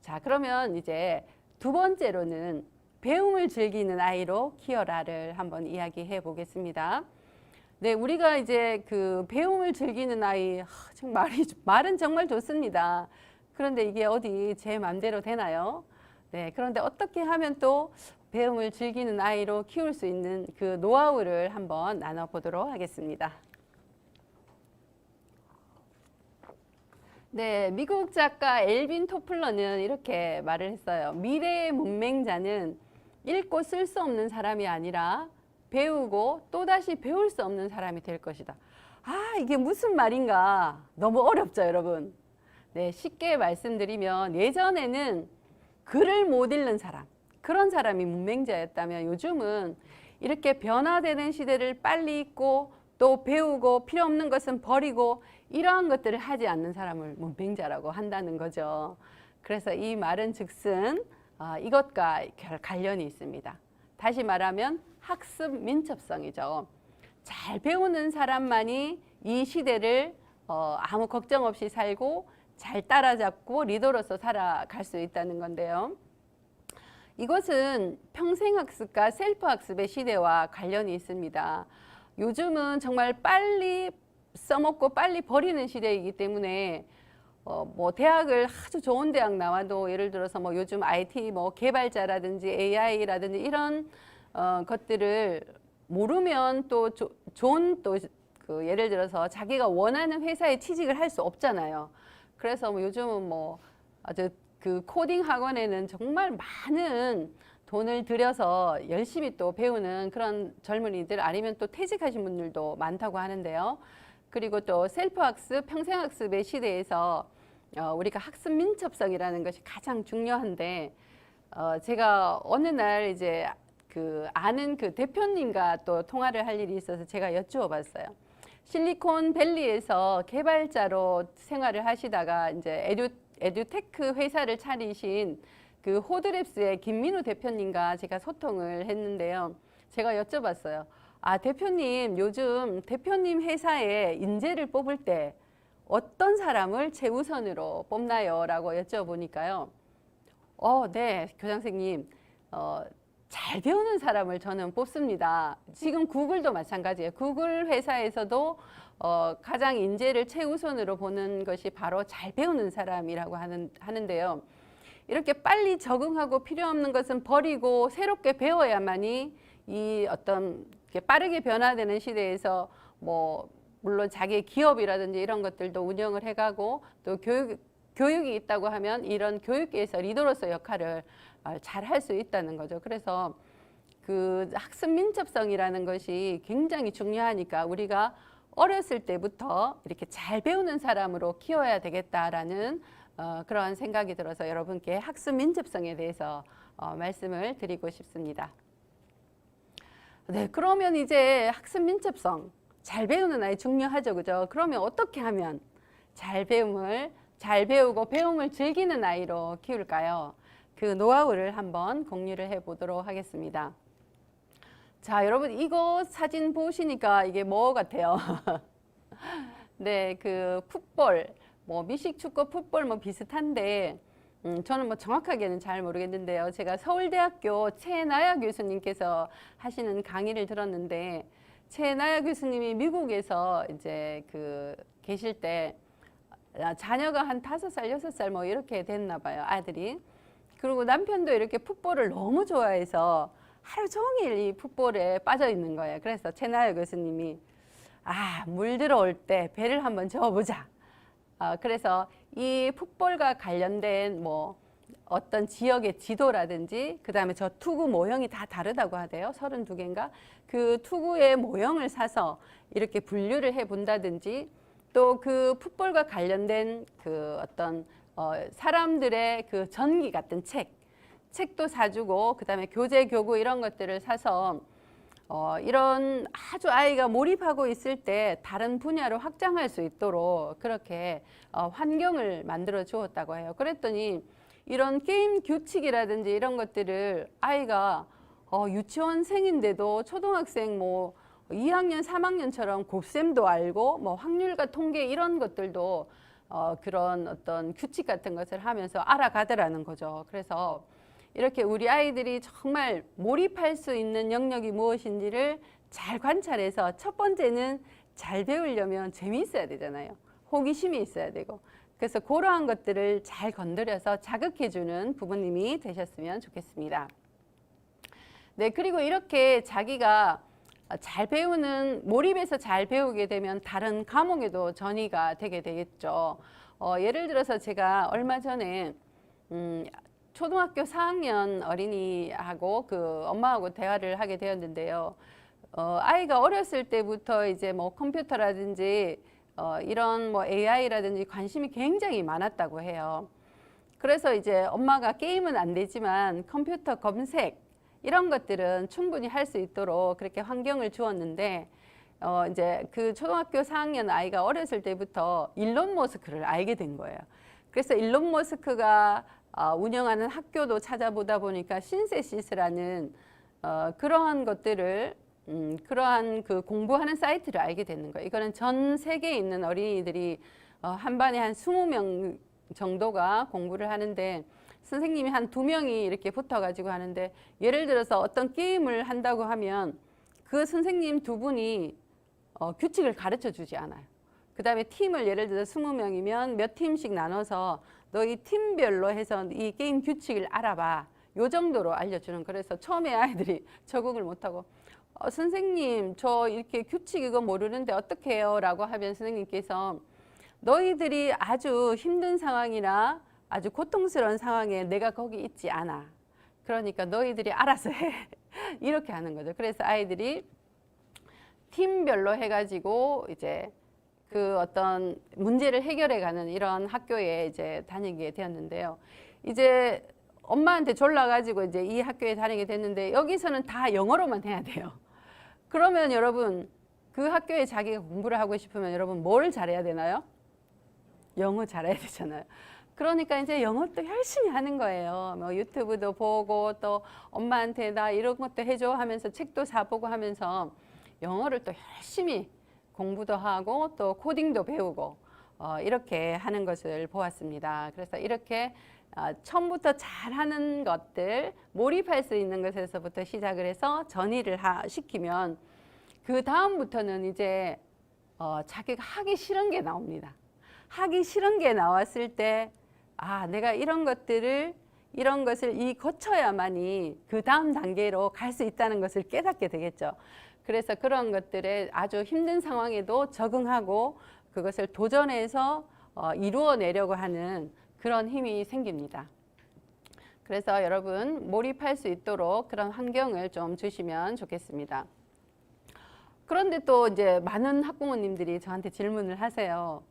자, 그러면 이제 두 번째로는 배움을 즐기는 아이로 키워라를 한번 이야기해 보겠습니다. 네, 우리가 이제 그 배움을 즐기는 아이, 정말 말은 정말 좋습니다. 그런데 이게 어디 제 맘대로 되나요? 네, 그런데 어떻게 하면 또 배움을 즐기는 아이로 키울 수 있는 그 노하우를 한번 나눠보도록 하겠습니다. 네, 미국 작가 엘빈 토플러는 이렇게 말을 했어요. 미래의 문맹자는 읽고 쓸 수 없는 사람이 아니라 배우고 또다시 배울 수 없는 사람이 될 것이다. 아, 이게 무슨 말인가? 너무 어렵죠, 여러분? 네, 쉽게 말씀드리면 예전에는 글을 못 읽는 사람, 그런 사람이 문맹자였다면 요즘은 이렇게 변화되는 시대를 빨리 읽고 또 배우고 필요 없는 것은 버리고 이러한 것들을 하지 않는 사람을 문맹자라고 한다는 거죠. 그래서 이 말은 즉슨 이것과 관련이 있습니다. 다시 말하면 학습 민첩성이죠. 잘 배우는 사람만이 이 시대를 아무 걱정 없이 살고 잘 따라잡고 리더로서 살아갈 수 있다는 건데요. 이것은 평생학습과 셀프학습의 시대와 관련이 있습니다. 요즘은 정말 빨리 써먹고 빨리 버리는 시대이기 때문에 뭐 대학을 아주 좋은 대학 나와도 예를 들어서 뭐 요즘 IT 뭐 개발자라든지 AI라든지 이런 것들을 모르면 또 좋은 또 그 예를 들어서 자기가 원하는 회사에 취직을 할 수 없잖아요. 그래서 뭐 요즘은 뭐 아주 그 코딩 학원에는 정말 많은 돈을 들여서 열심히 또 배우는 그런 젊은이들 아니면 또 퇴직하신 분들도 많다고 하는데요. 그리고 또 셀프학습, 평생학습의 시대에서 우리가 학습 민첩성이라는 것이 가장 중요한데 제가 어느 날 이제 그 아는 그 대표님과 또 통화를 할 일이 있어서 제가 여쭈어봤어요. 실리콘밸리에서 개발자로 생활을 하시다가 이제 에듀테크 회사를 차리신 그 호드랩스의 김민우 대표님과 제가 소통을 했는데요. 제가 여쭤봤어요. 아, 대표님, 요즘 대표님 회사에 인재를 뽑을 때 어떤 사람을 최우선으로 뽑나요? 라고 여쭤보니까요. 네, 교장선생님. 잘 배우는 사람을 저는 뽑습니다. 지금 구글도 마찬가지예요. 구글 회사에서도 가장 인재를 최우선으로 보는 것이 바로 잘 배우는 사람이라고 하는데요. 이렇게 빨리 적응하고 필요 없는 것은 버리고 새롭게 배워야만이 이 어떤 빠르게 변화되는 시대에서 뭐 물론 자기의 기업이라든지 이런 것들도 운영을 해가고 또 교육이 있다고 하면 이런 교육계에서 리더로서 역할을 잘 할 수 있다는 거죠. 그래서 그 학습 민첩성이라는 것이 굉장히 중요하니까 우리가 어렸을 때부터 이렇게 잘 배우는 사람으로 키워야 되겠다라는 그런 생각이 들어서 여러분께 학습 민첩성에 대해서 말씀을 드리고 싶습니다. 네, 그러면 이제 학습 민첩성, 잘 배우는 아이 중요하죠, 그죠? 그러면 어떻게 하면 잘 배우고 배움을 즐기는 아이로 키울까요? 그 노하우를 한번 공유를 해보도록 하겠습니다. 자, 여러분 이거 사진 보시니까 이게 뭐 같아요? 네, 그 풋볼, 뭐 미식축구, 풋볼 뭐 비슷한데 저는 뭐 정확하게는 잘 모르겠는데요. 제가 서울대학교 최나야 교수님께서 하시는 강의를 들었는데 최나야 교수님이 미국에서 이제 그 계실 때 자녀가 한 5살, 6살 뭐 이렇게 됐나 봐요, 아들이. 그리고 남편도 이렇게 풋볼을 너무 좋아해서 하루 종일 이 풋볼에 빠져 있는 거예요. 그래서 최나야 교수님이 물 들어올 때 배를 한번 저어보자. 그래서 이 풋볼과 관련된 뭐 어떤 지역의 지도라든지 그 다음에 저 투구 모형이 다 다르다고 하대요. 32개인가? 그 투구의 모형을 사서 이렇게 분류를 해 본다든지 또 그 풋볼과 관련된 그 어떤 사람들의 그 전기 같은 책도 사주고 그 다음에 교재 교구 이런 것들을 사서 이런 아주 아이가 몰입하고 있을 때 다른 분야로 확장할 수 있도록 그렇게 환경을 만들어 주었다고 해요. 그랬더니 이런 게임 규칙이라든지 이런 것들을 아이가 유치원생인데도 초등학생 뭐 2학년, 3학년처럼 곱셈도 알고 뭐 확률과 통계 이런 것들도 그런 어떤 규칙 같은 것을 하면서 알아가더라는 거죠. 그래서 이렇게 우리 아이들이 정말 몰입할 수 있는 영역이 무엇인지를 잘 관찰해서 첫 번째는 잘 배우려면 재미있어야 되잖아요. 호기심이 있어야 되고. 그래서 그러한 것들을 잘 건드려서 자극해주는 부모님이 되셨으면 좋겠습니다. 네, 그리고 이렇게 자기가 잘 배우는, 몰입해서 잘 배우게 되면 다른 과목에도 전이가 되게 되겠죠. 예를 들어서 제가 얼마 전에 초등학교 4학년 어린이하고 그 엄마하고 대화를 하게 되었는데요. 아이가 어렸을 때부터 이제 뭐 컴퓨터라든지 이런 뭐 AI라든지 관심이 굉장히 많았다고 해요. 그래서 이제 엄마가 게임은 안 되지만 컴퓨터 검색 이런 것들은 충분히 할 수 있도록 그렇게 환경을 주었는데 이제 그 초등학교 4학년 아이가 어렸을 때부터 일론 머스크를 알게 된 거예요. 그래서 일론 머스크가 운영하는 학교도 찾아보다 보니까 신세시스라는 그러한 것들을 그러한 그 공부하는 사이트를 알게 되는 거예요. 이거는 전 세계에 있는 어린이들이 한 반에 한 20명 정도가 공부를 하는데 선생님이 한 2명이 이렇게 붙어가지고 하는데 예를 들어서 어떤 게임을 한다고 하면 그 선생님 2분이 규칙을 가르쳐 주지 않아요. 그 다음에 팀을 예를 들어서 20명이면 몇 팀씩 나눠서 너 이 팀별로 해서 이 게임 규칙을 알아봐. 요 정도로 알려주는. 그래서 처음에 아이들이 적응을 못하고 선생님 저 이렇게 규칙 이거 모르는데 어떻게 해요? 라고 하면 선생님께서 너희들이 아주 힘든 상황이나 아주 고통스러운 상황에 내가 거기 있지 않아. 그러니까 너희들이 알아서 해. 이렇게 하는 거죠. 그래서 아이들이 팀별로 해가지고 이제 그 어떤 문제를 해결해가는 이런 학교에 이제 다니게 되었는데요. 이제 엄마한테 졸라가지고 이제 이 학교에 다니게 됐는데 여기서는 다 영어로만 해야 돼요. 그러면 여러분 그 학교에 자기가 공부를 하고 싶으면 여러분 뭘 잘해야 되나요? 영어 잘해야 되잖아요. 그러니까 이제 영어도 열심히 하는 거예요. 뭐 유튜브도 보고 또 엄마한테 나 이런 것도 해줘 하면서 책도 사보고 하면서 영어를 또 열심히 공부도 하고 또 코딩도 배우고 이렇게 하는 것을 보았습니다. 그래서 이렇게 처음부터 잘하는 것들, 몰입할 수 있는 것에서부터 시작을 해서 전이를 시키면 그 다음부터는 이제 자기가 하기 싫은 게 나옵니다. 하기 싫은 게 나왔을 때 내가 이런 것을 거쳐야만이 그 다음 단계로 갈 수 있다는 것을 깨닫게 되겠죠. 그래서 그런 것들에 아주 힘든 상황에도 적응하고 그것을 도전해서 이루어내려고 하는 그런 힘이 생깁니다. 그래서 여러분 몰입할 수 있도록 그런 환경을 좀 주시면 좋겠습니다. 그런데 또 이제 많은 학부모님들이 저한테 질문을 하세요.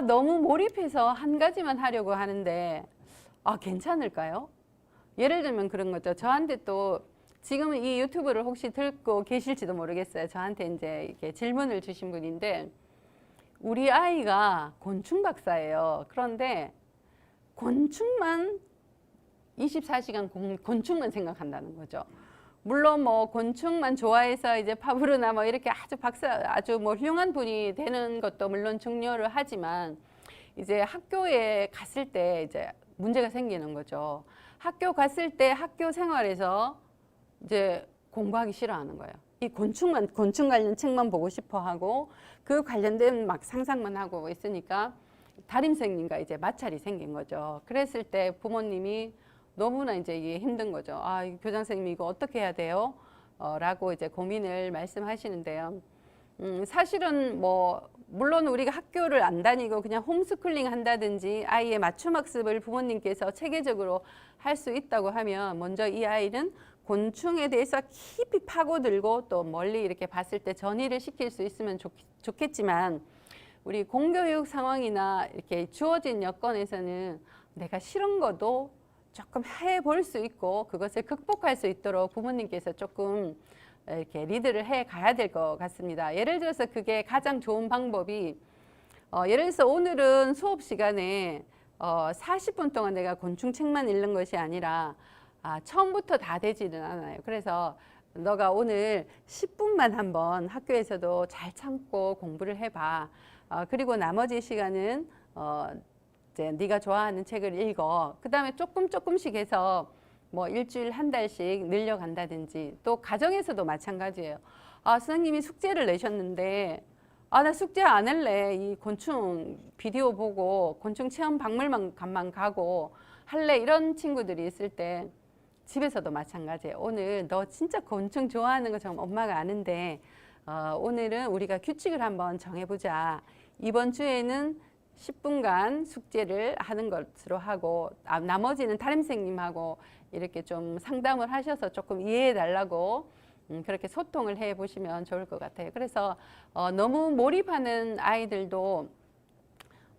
너무 몰입해서 한 가지만 하려고 하는데 괜찮을까요? 예를 들면 그런 거죠. 저한테 또 지금 이 유튜브를 혹시 듣고 계실지도 모르겠어요. 저한테 이제 이렇게 질문을 주신 분인데 우리 아이가 곤충 박사예요. 그런데 곤충만 24시간 곤충만 생각한다는 거죠. 물론 뭐 곤충만 좋아해서 이제 파브르나 뭐 이렇게 아주 뭐 훌륭한 분이 되는 것도 물론 중요를 하지만 이제 학교에 갔을 때 이제 문제가 생기는 거죠. 학교 갔을 때 학교 생활에서 이제 공부하기 싫어하는 거예요. 이 곤충 관련 책만 보고 싶어 하고 그 관련된 막 상상만 하고 있으니까 담임선생님과 이제 마찰이 생긴 거죠. 그랬을 때 부모님이 너무나 이제 이게 힘든 거죠. 교장 선생님이 이거 어떻게 해야 돼요? 라고 이제 고민을 말씀하시는데요. 사실은 뭐 물론 우리가 학교를 안 다니고 그냥 홈스쿨링 한다든지 아이의 맞춤 학습을 부모님께서 체계적으로 할 수 있다고 하면 먼저 이 아이는 곤충에 대해서 깊이 파고들고 또 멀리 이렇게 봤을 때 전이를 시킬 수 있으면 좋겠지만 우리 공교육 상황이나 이렇게 주어진 여건에서는 내가 싫은 것도 조금 해볼 수 있고 그것을 극복할 수 있도록 부모님께서 조금 이렇게 리드를 해 가야 될 것 같습니다. 예를 들어서 그게 가장 좋은 방법이 예를 들어서 오늘은 수업 시간에 40분 동안 내가 곤충책만 읽는 것이 아니라 처음부터 다 되지는 않아요. 그래서 너가 오늘 10분만 한번 학교에서도 잘 참고 공부를 해봐. 그리고 나머지 시간은 이제 네가 좋아하는 책을 읽어. 그다음에 조금씩 해서 뭐 일주일 한 달씩 늘려간다든지 또 가정에서도 마찬가지예요. 아, 선생님이 숙제를 내셨는데 나 숙제 안 할래. 이 곤충 비디오 보고 곤충 체험 박물관만 가고 할래. 이런 친구들이 있을 때 집에서도 마찬가지예요. 오늘 너 진짜 곤충 좋아하는 거 좀 엄마가 아는데 오늘은 우리가 규칙을 한번 정해보자. 이번 주에는 10분간 숙제를 하는 것으로 하고 나머지는 다른 선생님하고 이렇게 좀 상담을 하셔서 조금 이해해 달라고 그렇게 소통을 해 보시면 좋을 것 같아요. 그래서 너무 몰입하는 아이들도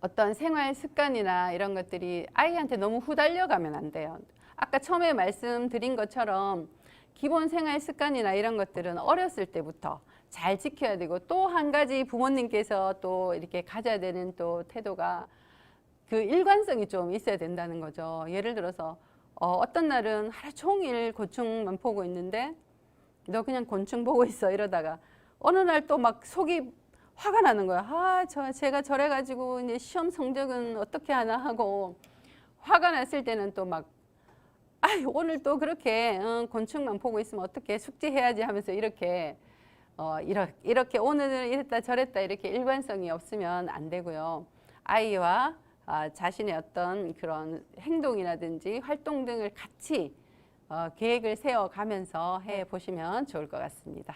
어떤 생활 습관이나 이런 것들이 아이한테 너무 후달려 가면 안 돼요. 아까 처음에 말씀드린 것처럼 기본 생활 습관이나 이런 것들은 어렸을 때부터 잘 지켜야 되고 또 한 가지 부모님께서 또 이렇게 가져야 되는 또 태도가 그 일관성이 좀 있어야 된다는 거죠. 예를 들어서 어떤 날은 하루 종일 곤충만 보고 있는데 너 그냥 곤충 보고 있어 이러다가 어느 날 또 막 속이 화가 나는 거야. 제가 저래가지고 이제 시험 성적은 어떻게 하나 하고 화가 났을 때는 또 막 오늘 또 그렇게 곤충만 보고 있으면 어떻게 숙제해야지 하면서 이렇게 이렇게 오늘은 이랬다 저랬다 이렇게 일관성이 없으면 안 되고요. 아이와 자신의 어떤 그런 행동이라든지 활동 등을 같이 계획을 세워가면서 해 보시면 좋을 것 같습니다.